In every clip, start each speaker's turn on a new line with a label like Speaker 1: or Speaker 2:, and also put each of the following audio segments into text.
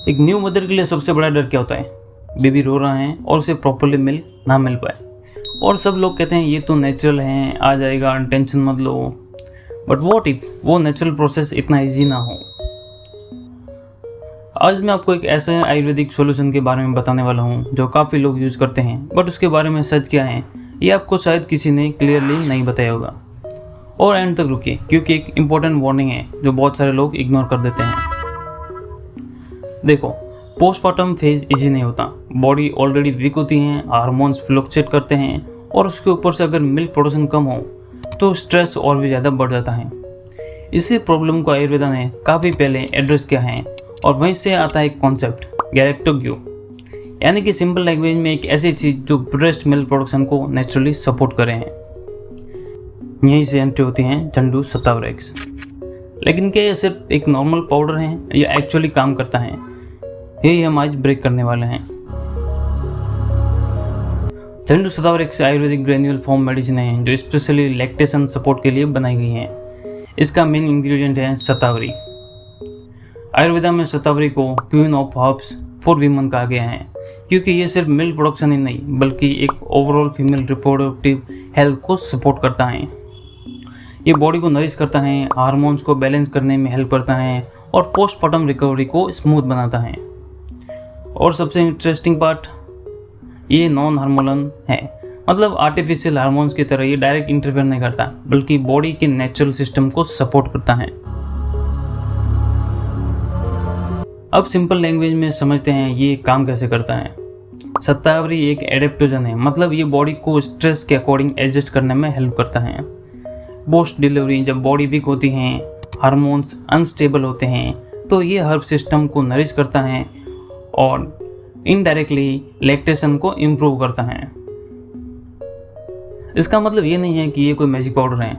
Speaker 1: एक new mother के लिए सबसे बड़ा डर क्या होता है? बेबी रो रहा है और उसे प्रॉपरली मिल्क ना मिल पाए। और सब लोग कहते हैं ये तो नेचुरल है, आ जाएगा, टेंशन मत लो। बट व्हाट इफ वो नेचुरल प्रोसेस इतना इजी ना हो? आज मैं आपको एक ऐसे आयुर्वेदिक सॉल्यूशन के बारे में बताने वाला हूँ जो काफ़ी लोग यूज़ करते हैं, बट उसके बारे में सच क्या है ये आपको शायद किसी ने क्लियरली नहीं बताया होगा। और एंड तक रुकिए, क्योंकि एक इम्पोर्टेंट वार्निंग है जो बहुत सारे लोग इग्नोर कर देते हैं। देखो, पोस्टमार्टम फेज इजी नहीं होता। बॉडी ऑलरेडी वीक होती है, हार्मोन्स फ्लक्चुएट करते हैं और उसके ऊपर से अगर मिल्क प्रोडक्शन कम हो तो स्ट्रेस और भी ज़्यादा बढ़ जाता है। इसी प्रॉब्लम को आयुर्वेदा ने काफ़ी पहले एड्रेस किया है और वहीं से आता है एक कॉन्सेप्ट गैलेक्टोग्यू, यानी कि सिंपल लैंग्वेज में एक ऐसी चीज़ जो ब्रेस्ट मिल्क प्रोडक्शन को नेचुरली सपोर्ट करे हैं। यहीं से एंट्री होती हैं झंडू शतावरेक्स। लेकिन क्या ये सिर्फ एक नॉर्मल पाउडर है या एक्चुअली काम करता है, यही हम आज ब्रेक करने वाले हैं। झंडू शतावरेक्स आयुर्वेदिक ग्रेन्यूल फॉर्म मेडिसिन है जो स्पेशली लैक्टेशन सपोर्ट के लिए बनाई गई है। इसका मेन इंग्रेडिएंट है शतावरी। आयुर्वेदा में शतावरी को queen of herbs for women कहा गया है, क्योंकि ये सिर्फ मिल्क प्रोडक्शन ही नहीं बल्कि एक ओवरऑल फीमेल रिप्रोडक्टिव हेल्थ को सपोर्ट करता है। ये बॉडी को नरिश करता है, हार्मोन्स को बैलेंस करने में हेल्प करता है और पोस्टमार्टम रिकवरी को स्मूथ बनाता है। और सबसे इंटरेस्टिंग पार्ट, ये नॉन हार्मोनल है, मतलब आर्टिफिशियल हार्मोन्स की तरह ये डायरेक्ट इंटरफेयर नहीं करता बल्कि बॉडी के नेचुरल सिस्टम को सपोर्ट करता है। अब सिंपल लैंग्वेज में समझते हैं ये काम कैसे करता है। शतावरी एक एडेप्टोजन है, मतलब ये बॉडी को स्ट्रेस के अकॉर्डिंग एडजस्ट करने में हेल्प करता है। पोस्ट डिलीवरी जब बॉडी वीक होती है, हार्मोन्स अनस्टेबल होते हैं, तो ये हर्ब सिस्टम को नरिश करता है और इनडायरेक्टली लैक्टेशन को इम्प्रूव करता है। इसका मतलब ये नहीं है कि ये कोई मैजिक पाउडर है,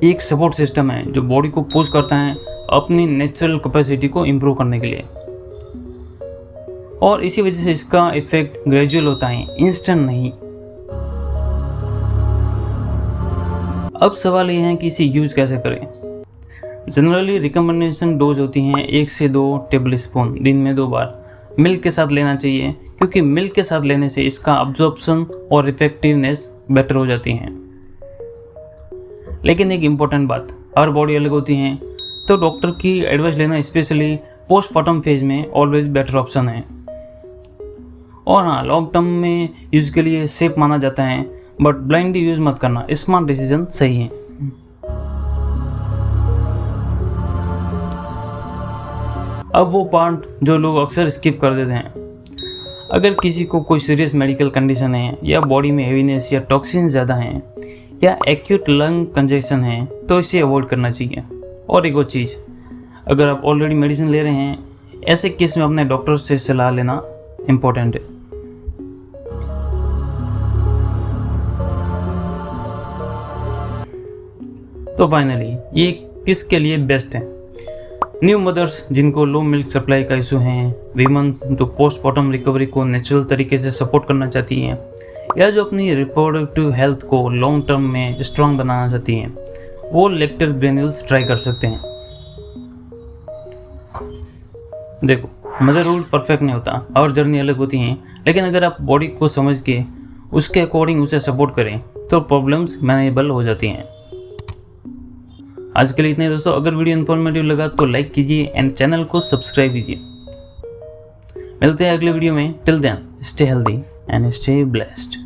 Speaker 1: ये एक सपोर्ट सिस्टम है जो बॉडी को पुश करता है अपनी नेचुरल कैपेसिटी को इम्प्रूव करने के लिए। और इसी वजह से इसका इफेक्ट ग्रेजुअल होता है, इंस्टेंट नहीं। अब सवाल यह है कि इसे यूज़ कैसे करें। जनरली रिकमेंडेशन डोज होती हैं 1 से 2 टेबल स्पून दिन में 2 बार मिल्क के साथ लेना चाहिए, क्योंकि मिल्क के साथ लेने से इसका अब्जॉर्प्शन और इफेक्टिवनेस बेटर हो जाती है। लेकिन एक इम्पॉर्टेंट बात, हर बॉडी अलग होती है, तो डॉक्टर की एडवाइस लेना स्पेशली पोस्टमार्टम फेज में ऑलवेज बेटर ऑप्शन है। और हाँ, लॉन्ग टर्म में यूज़ के लिए सेफ माना जाता है, बट ब्लाइंडली यूज़ मत करना, स्मार्ट डिसीजन सही है। अब वो पार्ट जो लोग अक्सर स्किप कर देते हैं। अगर किसी को कोई सीरियस मेडिकल कंडीशन है या बॉडी में हेवीनेस या टॉक्सिन ज़्यादा हैं या एक्यूट लंग कंजेशन है तो इसे अवॉइड करना चाहिए। और एक और चीज़, अगर आप ऑलरेडी मेडिसिन ले रहे हैं, ऐसे केस में अपने डॉक्टर से सलाह लेना इम्पोर्टेंट है। तो फाइनली ये किसके लिए बेस्ट है? न्यू मदर्स जिनको लो मिल्क सप्लाई का इशू है, वीमेंस जो पोस्टमार्टम रिकवरी को नेचुरल तरीके से सपोर्ट करना चाहती हैं, या जो अपनी रिप्रोडक्टिव हेल्थ को लॉन्ग टर्म में स्ट्रॉन्ग बनाना चाहती हैं, वो लेक्टर ग्रेन्यूल्स ट्राई कर सकते हैं। देखो, मदरहुड परफेक्ट नहीं होता, हर जर्नी अलग होती हैं, लेकिन अगर आप बॉडी को समझ के उसके अकॉर्डिंग उसे सपोर्ट करें तो प्रॉब्लम्स मैनेजेबल हो जाती हैं। आज के लिए इतने दोस्तों। अगर वीडियो इन्फॉर्मेटिव लगा तो लाइक कीजिए एंड चैनल को सब्सक्राइब कीजिए। मिलते हैं अगले वीडियो में। Till then stay healthy and stay blessed.